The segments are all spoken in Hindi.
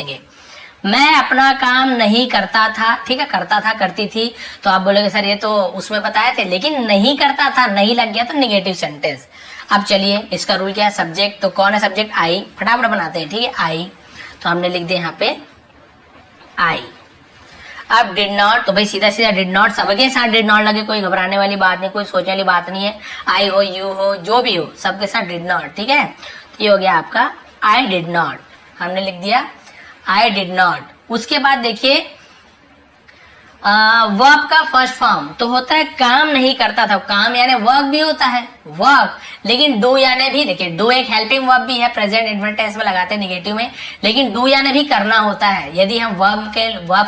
लिखेंगे। मैं अपना काम नहीं करता था, ठीक है, करता था करती थी, तो आप बोलोगे सर ये तो उसमें बताए थे, लेकिन नहीं करता था, नहीं लग गया तो निगेटिव सेंटेंस। अब चलिए इसका रूल क्या है, सब्जेक्ट, तो कौन है सब्जेक्ट, आई, फटाफट बनाते हैं, ठीक है, आई, तो हमने लिख दिया यहाँ पे आई। अब डिड नॉट, तो भाई सीधा सीधा डिड नॉट, सबके साथ डिड नॉट लगे, कोई घबराने वाली बात नहीं, कोई सोचने वाली बात नहीं है, आई हो यू हो जो भी हो सबके साथ डिड नॉट, ठीक है। तो ये हो गया आपका आई डिड नॉट, हमने लिख दिया आई डिड नॉट। उसके बाद देखिए वर्ब का फर्स्ट फॉर्म तो होता है काम नहीं करता था, काम यानी वर्क भी होता है, वर्क, लेकिन डू यानी भी, देखिए डू एक हेल्पिंग वर्ब भी है, प्रेजेंट इन्फिनिट टेंस में लगाते हैं निगेटिव में, लेकिन डू यानी भी करना होता है। यदि हम वर्ब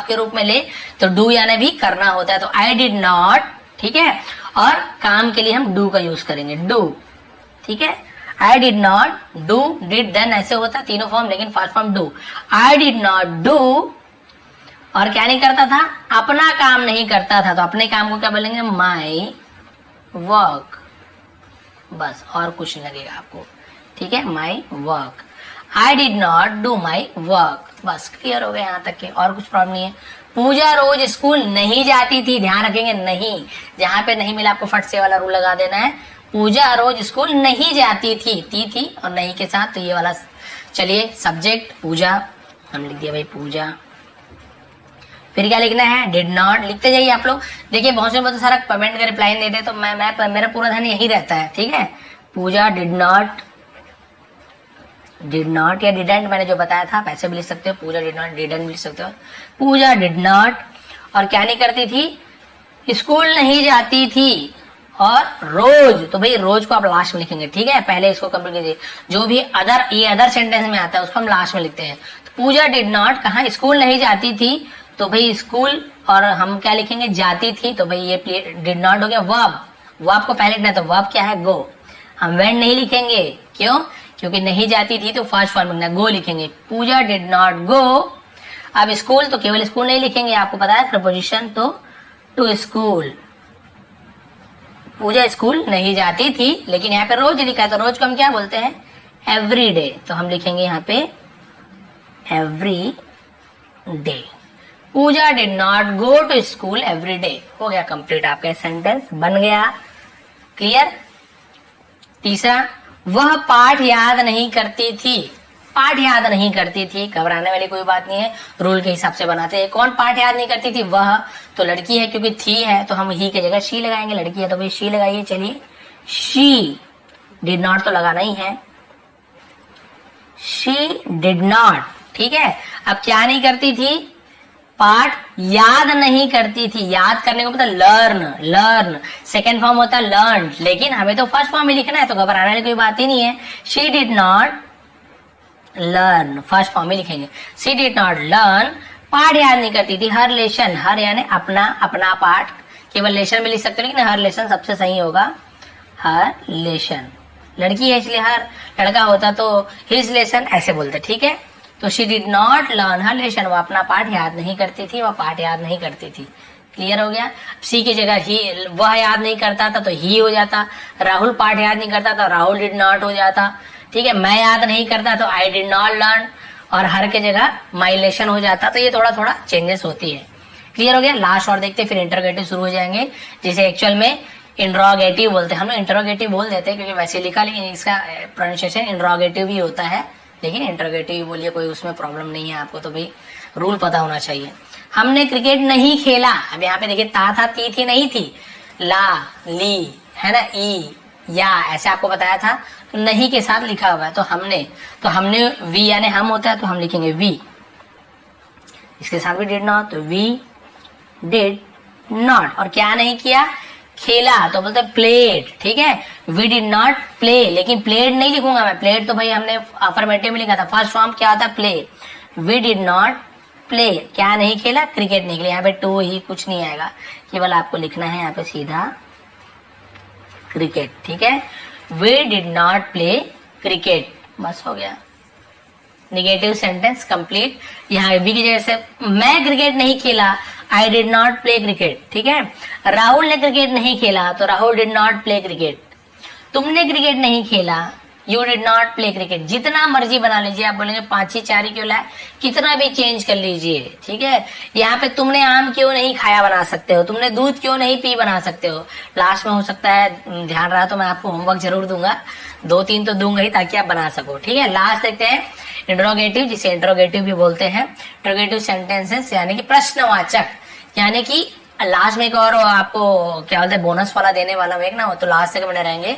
के रूप में ले तो डू यानी भी करना होता है, तो आई डिड नॉट, ठीक है, और काम के लिए हम डू का यूज करेंगे, डू, ठीक है, I did not do, did then ऐसे होता है तीनों फॉर्म, लेकिन first form do, I did not do, और क्या नहीं करता था, अपना काम नहीं करता था, तो अपने काम को क्या बोलेंगे, माई वर्क, बस और कुछ नहीं लगेगा आपको, ठीक है, my work, I did not do my work, बस क्लियर हो गया यहाँ तक के, और कुछ प्रॉब्लम नहीं है। पूजा रोज स्कूल नहीं जाती थी, ध्यान रखेंगे नहीं, जहां पे नहीं मिला आपको फट से वाला रूल लगा देना है, पूजा रोज स्कूल नहीं जाती थी और नहीं के साथ, तो ये वाला। चलिए सब्जेक्ट पूजा, हम लिख दिया भाई पूजा, फिर क्या लिखना है, डिड नॉट, लिखते जाइए आप लोग। देखिए बहुत से बहुत सारा कमेंट का रिप्लाई नहीं देते, तो मैं मेरा पूरा ध्यान यही रहता है, ठीक है। पूजा डिड नॉट या डिडंट, मैंने जो बताया था आप ऐसे भी लिख सकते हो, पूजा डिड नॉट, डिडंट भी लिख सकते हो, पूजा डिड नॉट, और क्या नहीं करती थी, स्कूल नहीं जाती थी, और रोज, तो भाई रोज को आप लास्ट में लिखेंगे, ठीक है, पहले इसको कंप्लीट कीजिए। जो भी अदर, ये अदर सेंटेंस में आता है उसको हम लास्ट में लिखते हैं। तो पूजा डिड नॉट, कहा स्कूल नहीं जाती थी, तो भाई स्कूल, और हम क्या लिखेंगे, जाती थी, तो भाई ये डिड नॉट हो गया वर्ब, वर्ब को पहले लिखना है, तो वर्ब क्या है, गो, हम वेंट नहीं लिखेंगे, क्यों, क्योंकि नहीं जाती थी तो फर्स्ट फॉर्म लिखना है, गो लिखेंगे, पूजा डिड नॉट गो। अब स्कूल, तो केवल स्कूल नहीं लिखेंगे, आपको पता है प्रपोजिशन, तो टू स्कूल, पूजा स्कूल नहीं जाती थी, लेकिन यहाँ पे रोज लिखा है, तो रोज को हम क्या बोलते हैं, एवरी डे, तो हम लिखेंगे यहाँ पे every day. Puja did not go to school every day, हो गया कंप्लीट, आपका सेंटेंस बन गया, क्लियर। तीसरा, वह पाठ याद नहीं करती थी, पाठ याद नहीं करती थी, घबराने वाली कोई बात नहीं है, रूल के हिसाब से बनाते हैं। कौन पाठ याद नहीं करती थी, वह, तो लड़की है, क्योंकि थी है तो हम ही की जगह शी लगाएंगे, लड़की है तो भाई शी लगाइए। चलिए शी, डिड नॉट तो लगाना ही है, शी डिड नॉट, ठीक है। अब क्या नहीं करती थी, पाठ याद नहीं करती थी, याद करने को मतलब लर्न, सेकेंड फॉर्म होता है लर्न, लेकिन हमें तो फर्स्ट फॉर्म में लिखना है, तो घबराने वाली कोई बात ही नहीं है। She did not learn, first form में लिखेंगे, शी डिड नॉट लर्न, पाठ याद नहीं करती थी, हर लेसन, हर यानी अपना, अपना पाठ, केवल लेसन में लिख सकते हो, लेकिन हर लेसन सबसे सही होगा, हर लेसन, लड़की है इसलिए हर, लड़का होता तो हिज लेसन ऐसे बोलते, ठीक है। तो she did not learn her lesson, वो अपना पाठ याद नहीं करती थी, वह पाठ याद नहीं करती थी, क्लियर हो गया। सी की जगह ही, वह याद नहीं करता था तो ही हो जाता, राहुल पाठ याद नहीं करता तो राहुल डिड नॉट हो जाता, ठीक है। मैं याद नहीं करता तो आई डिड नॉट लर्न, और हर के जगह माई लेसन हो जाता, तो ये थोड़ा थोड़ा चेंजेस होती है, क्लियर हो गया। लास्ट और देखते फिर इंटरोगेटिव शुरू हो जाएंगे, जिसे एक्चुअल में इंट्रोगेटिव बोलते हैं, हम लोग इंटरोगेटिव बोल देते हैं क्योंकि वैसे लिखा, लेकिन इसका प्रोनाउंसिएशन इंट्रोगेटिव ही होता है, लेकिन इंटरोगेटिव बोलिए, कोई उसमें प्रॉब्लम नहीं है, आपको तो भाई रूल पता होना चाहिए। हमने क्रिकेट नहीं खेला, अब यहाँ पे देखिए ता था, ती थी, नहीं थी, ला, ली, है ना, ई, या, ऐसे आपको बताया था, तो नहीं के साथ लिखा हुआ है, तो हमने वी यानी हम होता है, तो हम लिखेंगे वी, इसके साथ भी डिड नॉट, तो वी डिड नॉट, और क्या नहीं किया, खेला, तो बोलते प्लेड, ठीक है। वी डिड नॉट प्ले, लेकिन प्लेड नहीं लिखूंगा मैं, प्लेड तो भाई हमने अफर्मेटिव में लिखा था, फर्स्ट फॉर्म क्या होता है, play, we did not play, क्या नहीं खेला, क्रिकेट नहीं खेला, यहाँ पे टू ही, कुछ नहीं आएगा, केवल आपको लिखना है यहाँ पे सीधा क्रिकेट, ठीक है। We did not play cricket, बस हो गया, निगेटिव सेंटेंस कंप्लीट। यहाँ वी की जगह से मैं क्रिकेट नहीं खेला, I did not play cricket, ठीक है। राहुल ने क्रिकेट नहीं खेला, तो Rahul did not play cricket. तुमने क्रिकेट नहीं खेला, you did not play cricket. जितना मर्जी बना लीजिए, आप बोलेंगे 5 ही 4 ही क्यों लाए, कितना भी चेंज कर लीजिए, ठीक है। यहाँ पे तुमने आम क्यों नहीं खाया बना सकते हो, तुमने दूध क्यों नहीं पी बना सकते हो। लास्ट में हो सकता है ध्यान रहा तो मैं आपको होमवर्क जरूर दूंगा, 2-3 तो दूंगा ही ताकि आप बना सको, ठीक है। लास्ट देखते हैं इंट्रोगेटिव, जिसे इंट्रोगेटिव भी बोलते हैं। इंट्रोगेटिव सेंटेंसेस यानी कि प्रश्नवाचक, यानी कि लास्ट में एक और आपको क्या बोलते हैं बोनस वाला देने वाला हूं एक ना, तो लास्ट तक बने रहेंगे।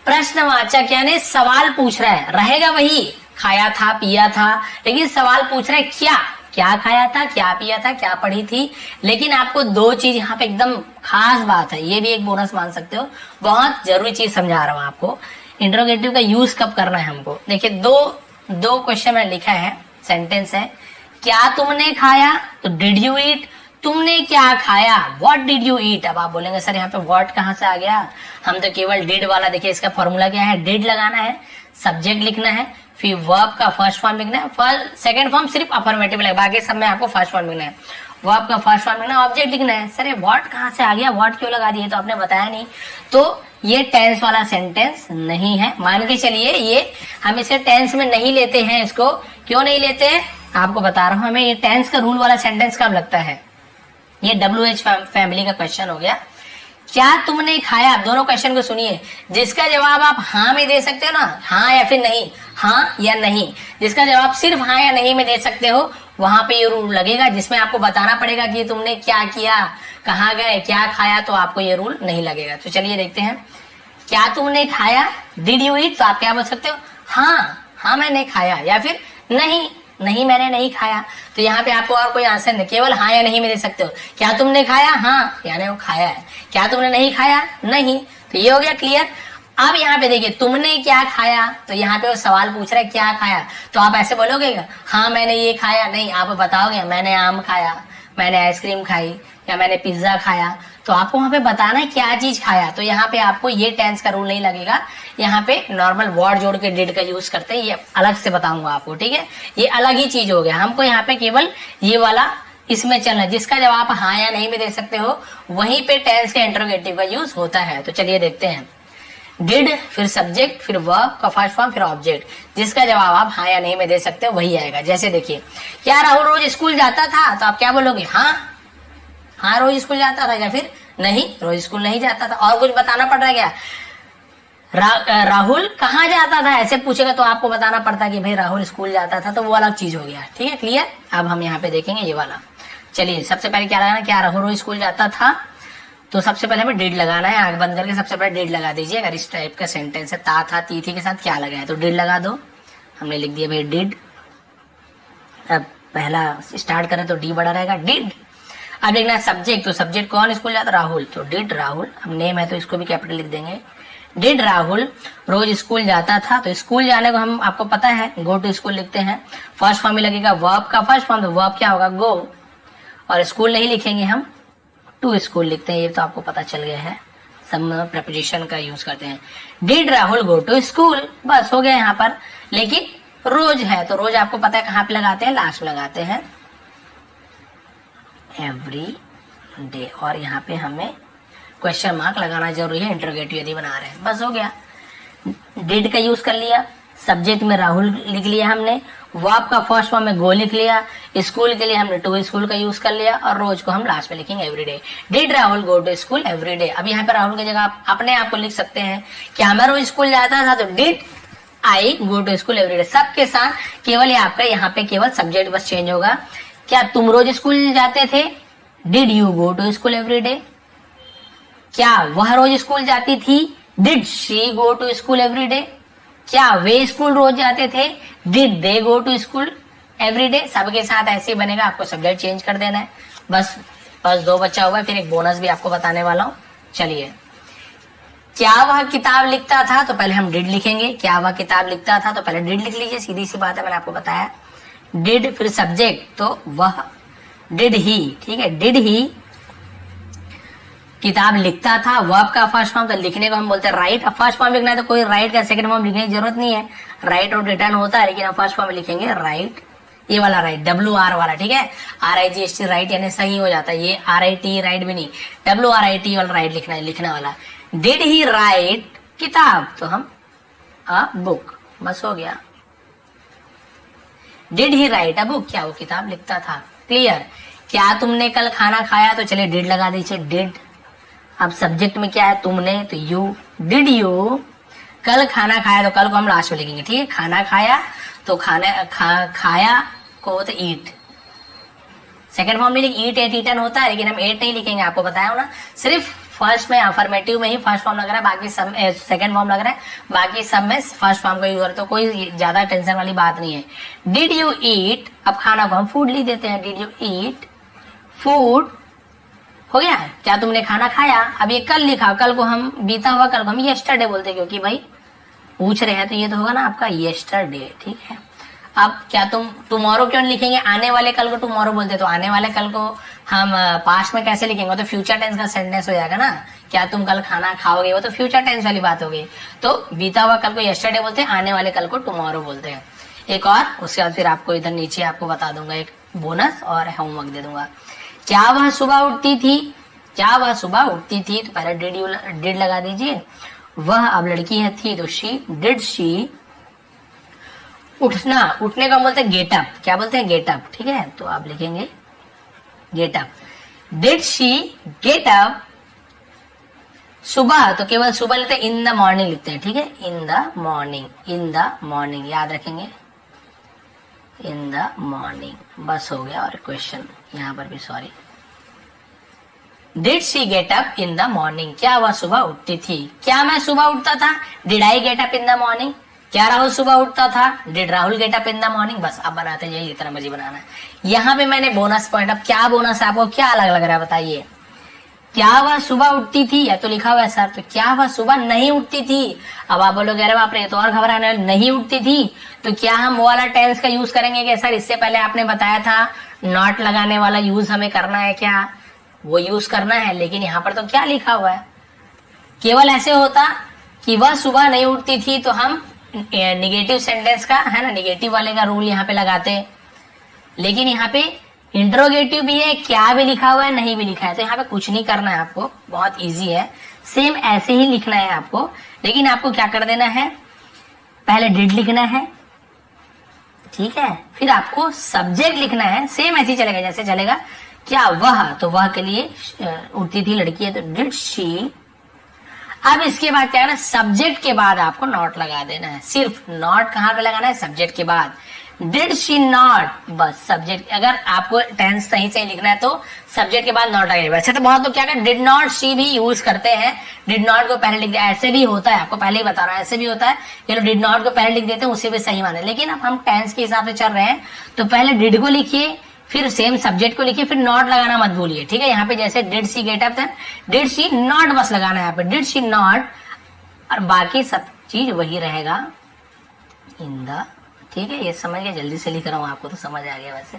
प्रश्नवाचक यानी सवाल पूछ रहा है, रहेगा वही खाया था पिया था, लेकिन सवाल पूछ रहा है क्या क्या खाया था, क्या पिया था, क्या पढ़ी थी। लेकिन आपको 2 चीज यहाँ पे एकदम खास बात है, ये भी एक बोनस मान सकते हो, बहुत जरूरी चीज समझा रहा हूं आपको। इंट्रोगेटिव का यूज कब करना है हमको, देखिए दो क्वेश्चन में लिखा है, सेंटेंस है, क्या तुमने खाया, तो डिड यू ईट, तुमने क्या खाया, व्हाट डिड यू ईट। अब आप बोलेंगे सर यहाँ पे व्हाट कहाँ से आ गया, हम तो केवल डिड वाला, देखिए इसका फॉर्मूला क्या है, डिड लगाना है, सब्जेक्ट लिखना है, फिर वर्ब का फर्स्ट फॉर्म लिखना है, सेकंड फॉर्म सिर्फ अफर्मेटिव लगेगा, बाकी सब में आपको फर्स्ट फॉर्म लिखना है, वर्ब का फर्स्ट फॉर्म लिखना है, ऑब्जेक्ट लिखना है। सर ये व्हाट कहाँ से आ गया, व्हाट क्यों लगा दिए, तो आपने बताया नहीं, तो ये टेंस वाला सेंटेंस नहीं है, मान के चलिए ये हम इसे टेंस में नहीं लेते हैं। इसको क्यों नहीं लेते हैं आपको बता रहा हूं, हमें ये टेंस का रूल वाला सेंटेंस कब लगता है, ये WH फैमिली का क्वेश्चन हो गया। क्या तुमने खाया, दोनों क्वेश्चन को सुनिए, जिसका जवाब आप हाँ में दे सकते हो ना, हाँ या फिर नहीं, हाँ या नहीं, जिसका जवाब सिर्फ हाँ या नहीं में दे सकते हो, वहां पे ये रूल लगेगा, जिसमें आपको बताना पड़ेगा कि तुमने क्या किया, कहाँ गए, क्या खाया, तो आपको ये रूल नहीं लगेगा। तो चलिए देखते हैं, क्या तुमने खाया, डिड यू ईट, तो आप क्या बोल सकते हो, हाँ मैंने खाया, या फिर नहीं मैंने नहीं खाया। तो यहाँ पे आपको और कोई आंसर नहीं, केवल हाँ या नहीं में दे सकते हो। क्या तुमने खाया, हाँ यानी वो खाया है, क्या तुमने नहीं खाया, नहीं। तो ये हो गया क्लियर। अब यहाँ पे देखिए तुमने क्या खाया, तो यहाँ पे वो सवाल पूछ रहा है क्या खाया, तो आप ऐसे बोलोगे हाँ मैंने ये खाया, नहीं आप बताओगे मैंने आम खाया, मैंने आइसक्रीम खाई, या मैंने पिज्जा खाया। तो आपको वहां पे बताना है क्या चीज खाया, तो यहाँ पे आपको ये टेंस का रूल नहीं लगेगा, यहाँ पे नॉर्मल वर्ड जोड़ के डिड का यूज करते हैं, ये अलग से बताऊंगा आपको, ठीक है। ये अलग ही चीज हो गया, हमको यहाँ पे केवल ये वाला इसमें चलना है, जिसका जवाब आप हाँ या नहीं में दे सकते हो, वहीं पे टेंस के इंट्रोगेटिव का यूज होता है। तो चलिए देखते हैं, डिड फिर सब्जेक्ट फिर वर्ब का फर्स्ट फॉर्म फिर ऑब्जेक्ट, जिसका जवाब आप हाँ या नहीं में दे सकते हो वही आएगा। जैसे देखिए, क्या राहुल रोज स्कूल जाता था, तो आप क्या बोलोगे, हाँ रोज स्कूल जाता था, या फिर नहीं रोज स्कूल नहीं जाता था। और कुछ बताना पड़ रहा है क्या, राहुल कहाँ जाता था, ऐसे पूछेगा तो आपको बताना पड़ता कि भाई राहुल स्कूल जाता था, तो वो अलग चीज हो गया, ठीक है क्लियर। अब हम यहाँ पे देखेंगे ये वाला, चलिए सबसे पहले क्या लगाना, क्या राहुल रोज स्कूल जाता था, तो सबसे पहले हमें डिड लगाना है, आंख बंद करके सबसे पहले डिड लगा दीजिए। अगर इस टाइप का सेंटेंस है, था थी के साथ क्या लगाए, तो डिड लगा दो, हमने लिख दिया भाई डिड। अब पहला स्टार्ट करें तो डी बड़ा रहेगा, डिड। अब देखना सब्जेक्ट, तो सब्जेक्ट कौन स्कूल जाता, राहुल, तो डिड राहुल। अब नेम है तो इसको भी कैपिटल लिख देंगे, डिड राहुल रोज स्कूल जाता था। तो स्कूल जाने को हम आपको पता है गो टू स्कूल लिखते हैं, फर्स्ट फॉर्म में लगेगा वर्ब का फर्स्ट फॉर्म, तो वर्ब क्या होगा गो, और स्कूल नहीं लिखेंगे हम टू स्कूल लिखते हैं, ये तो आपको पता चल गया है, सब प्रपोजिशन का यूज करते हैं। Did Rahul go to school, बस हो गया यहाँ पर। लेकिन रोज है तो रोज आपको पता है कहाँ पे लगाते हैं, लास्ट में लगाते हैं, एवरी डे, और यहाँ पे हमें क्वेश्चन मार्क लगाना जरूरी है, इंटरोगेटिव यदि बना रहे हैं, बस हो गया। डिड का यूज कर लिया, सब्जेक्ट में राहुल लिख लिया हमने, वर्ब का फर्स्ट फॉर्म में गो लिख लिया, स्कूल के लिए हमने टू स्कूल का यूज कर लिया, और रोज को हम लास्ट में लिखेंगे every day. Did Rahul go to school every day. अब यहाँ पे राहुल की जगह आप अपने आप को लिख सकते हैं, क्या मैं रोज स्कूल जाता था, तो did I go to school every day. सबके साथ केवल ये आपका यहाँ पे केवल सब्जेक्ट बस चेंज होगा। क्या तुम रोज स्कूल जाते थे, did you go to school every day. क्या वह रोज स्कूल जाती थी, did she go to school every day. क्या वे स्कूल रोज जाते थे, did they go to school every day. सबके साथ ऐसे ही बनेगा, आपको सब्जेक्ट चेंज कर देना है, बस 2 बचा हुआ है, फिर एक बोनस भी आपको बताने वाला हूं। चलिए, क्या वह किताब लिखता था, तो पहले हम डिड लिखेंगे, क्या वह किताब लिखता था, तो पहले डिड लिख लीजिए, सीधी सी बात है, मैंने आपको बताया। डिड फिर सब्जेक्ट, तो वह, डिड ही, ठीक है, डिड ही किताब लिखता था। वर्ब का फर्स्ट फॉर्म, तो लिखने को हम बोलते हैं राइट। अब फर्स्ट फॉर्म लिखना है तो कोई राइट का सेकंड फॉर्म लिखने की जरूरत नहीं है, राइट और रिटर्न होता है, लेकिन हम फर्स्ट फॉर्म में लिखेंगे राइट, ये वाला राइट, WR वाला, ठीक है, RIGHT राइट, यानी सही हो जाता है, ये RIT राइट भी नहीं, WRIT वाला राइट लिखना है, लिखने वाला। डिड ही राइट किताब, तो हम अ बुक, बस हो गया। Did he right a book, क्या वो किताब लिखता था। क्लियर। क्या तुमने कल खाना खाया, तो चलिए डिड लगा दीजिए, डिड। अब सब्जेक्ट में क्या है, तुमने, तो यू। डिड यू कल खाना खाया, तो कल को हम लास्ट में लिखेंगे, ठीक है। खाना खाया, तो खाया को तो ईट। सेकंड फॉर्म में ईट एट ईटन होता है, लेकिन हम एट नहीं लिखेंगे, आपको बताया हो ना। सिर्फ फर्स्ट में अफर्मेटिव में ही फर्स्ट फॉर्म लग रहा है, बाकी सब सेकंड फॉर्म लग रहा है, बाकी सब में फर्स्ट फॉर्म का यूज हो रहा है, तो कोई ज्यादा टेंशन वाली बात नहीं है। डिड यू ईट, अब खाना को हम फूड लिख देते हैं, डिड यू ईट फूड, हो गया। क्या तुमने खाना खाया, अब ये कल लिखा, कल को हम बीता हुआ कल को हम यस्टरडे बोलते हैं, क्योंकि भाई पूछ रहे हैं, तो ये तो होगा ना आपका यस्टरडे, ठीक है। अब क्या तुम टुमारो क्यों लिखेंगे, आने वाले कल को टुमारो बोलते, तो आने वाले कल को हम पास्ट में कैसे लिखेंगे, तो फ्यूचर टेंस का सेंटेंस हो जाएगा ना। क्या तुम कल खाना खाओगे, वो तो फ्यूचर टेंस वाली बात हो गई। तो बीता हुआ कल को यस्टरडे बोलते हैं, आने वाले कल को टुमारो बोलते हैं। एक और, उसके बाद फिर आपको इधर नीचे आपको बता दूंगा, एक बोनस और होमवर्क दे दूंगा। क्या वह सुबह उठती थी, क्या वह सुबह उठती थी, तो पहले डिड लगा दीजिए। वह अब लड़की है थी, तो शी, डिड शी उठना, उठने का बोलते हैं गेट अप, क्या बोलते हैं गेट अप, ठीक है। तो आप लिखेंगे get up. Did she get up सुबह, तो केवल सुबह लेते हैं, इन द मॉर्निंग लिखते हैं, ठीक है। In the morning, in the morning याद रखेंगे, इन द मॉर्निंग, बस हो गया। और क्वेश्चन यहां पर भी sorry, did she get up in the morning, क्या वह सुबह उठती थी। क्या मैं सुबह उठता था, did I get up in the morning. क्या राहुल सुबह उठता था, did Rahul get up in the morning. बस अब बनाते जाइए, जितना मर्जी बनाना है। यहाँ पे मैंने बोनस पॉइंट, अब क्या बोनस है आपको, क्या अलग लग रहा है बताइए। क्या वह सुबह उठती थी, या तो लिखा हुआ है सर, तो क्या वह सुबह नहीं उठती थी। अब आप बोलोगे अरे बाप रे, तो और घबराने वाली, नहीं उठती थी, तो क्या हम वो वाला टेंस का यूज करेंगे कि सर इससे पहले आपने बताया था नॉट लगाने वाला यूज हमें करना है, क्या वो यूज करना है। लेकिन यहाँ पर तो क्या लिखा हुआ है, केवल ऐसे होता कि वह सुबह नहीं उठती थी, तो हम निगेटिव सेंटेंस का है ना, निगेटिव वाले का रूल यहाँ पे लगाते। लेकिन यहाँ पे इंट्रोगेटिव भी है, क्या भी लिखा हुआ है, नहीं भी लिखा है, तो यहाँ पे कुछ नहीं करना है आपको, बहुत इजी है, सेम ऐसे ही लिखना है आपको। लेकिन आपको क्या कर देना है, पहले डिड लिखना है, ठीक है, फिर आपको सब्जेक्ट लिखना है, सेम ऐसे ही चलेगा जैसे चलेगा। क्या वह, तो वह के लिए उठती थी लड़की है, तो डिड शी। अब इसके बाद क्या है ना, सब्जेक्ट के बाद आपको नॉट लगा देना है, सिर्फ नॉट कहां पे लगाना है, सब्जेक्ट के बाद। डिड शी नॉट, बस सब्जेक्ट, अगर आपको टेंस सही से लिखना है तो सब्जेक्ट के बाद नॉट लगेगा। वैसे तो बहुत लोग क्या करते, डिड नॉट शी भी यूज करते हैं, डिड नॉट को पहले लिख दिया, ऐसे भी होता है, आपको पहले ही बता रहा हूं, ऐसे भी होता है। ये लोग डिड नॉट को पहले लिख देते हैं, उसे भी सही माने। लेकिन अब हम टेंस के हिसाब से चल रहे हैं, तो पहले डिड को लिखिए, फिर सेम सब्जेक्ट को लिखिए, फिर नॉट लगाना मत भूलिए, ठीक है। यहाँ पे जैसे डिड सी गेट अप था, डिड सी नॉट बस लगाना है यहाँ पे, डिड सी नॉट, और बाकी सब चीज वही रहेगा इन द, ठीक है। ये समझ गए, जल्दी से लिख रहा हूँ, आपको तो समझ आ गया वैसे।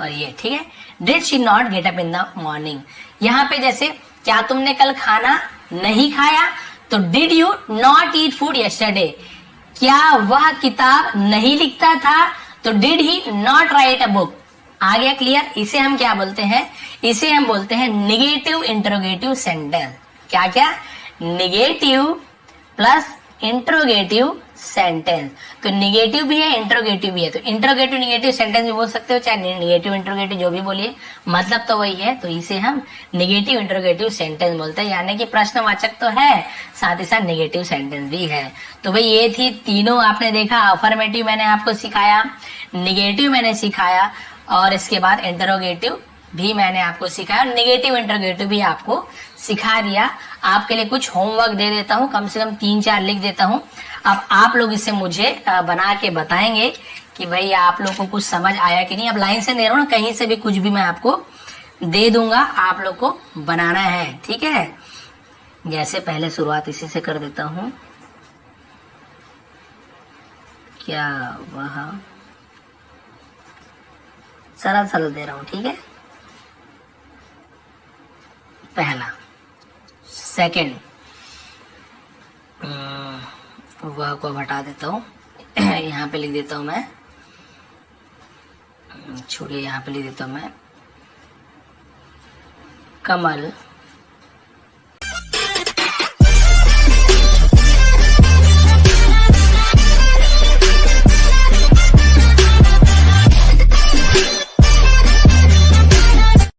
और ये ठीक है, did she not get up in the morning. यहाँ पे जैसे क्या तुमने कल खाना नहीं खाया, तो did you not eat food yesterday. क्या वह किताब नहीं लिखता था, तो did he not write a book. आ गया क्लियर। इसे हम क्या बोलते हैं, इसे हम बोलते हैं निगेटिव इंट्रोगेटिव सेंटेंस। क्या क्या, निगेटिव प्लस इंट्रोगेटिव सेंटेंस। तो निगेटिव भी है, इंट्रोगेटिव भी है, तो इंट्रोगेटिव निगेटिव सेंटेंस भी बोल सकते हो, चाहे निगेटिव इंट्रोगेटिव जो भी बोलिए, मतलब तो वही है। तो इसे हम निगेटिव इंट्रोगेटिव सेंटेंस बोलते हैं, यानी कि प्रश्नवाचक तो है, साथ ही साथ निगेटिव सेंटेंस भी है। तो भाई ये थी तीनों, आपने देखा, अफर्मेटिव मैंने आपको सिखाया, निगेटिव मैंने सिखाया, और इसके बाद इंटरोगेटिव भी मैंने आपको सिखाया, निगेटिव इंटरोगेटिव भी आपको सिखा दिया। आपके लिए कुछ होमवर्क दे देता हूं, कम से कम 3-4 लिख देता हूं। अब आप लोग इसे मुझे बना के बताएंगे कि भाई आप लोग को कुछ समझ आया कि नहीं। अब लाइन से दे रहा हूं ना, कहीं से भी कुछ भी मैं आपको दे दूंगा, आप लोग को बनाना है, ठीक है। जैसे पहले शुरुआत इसी से कर देता हूं, क्या वह, सरल सरल दे रहा हूं, ठीक है। पहला, सेकंड, वह को हटा देता हूं, यहाँ पे लिख देता हूं मैं, छोड़िए, यहाँ पे लिख देता हूं मैं, कमल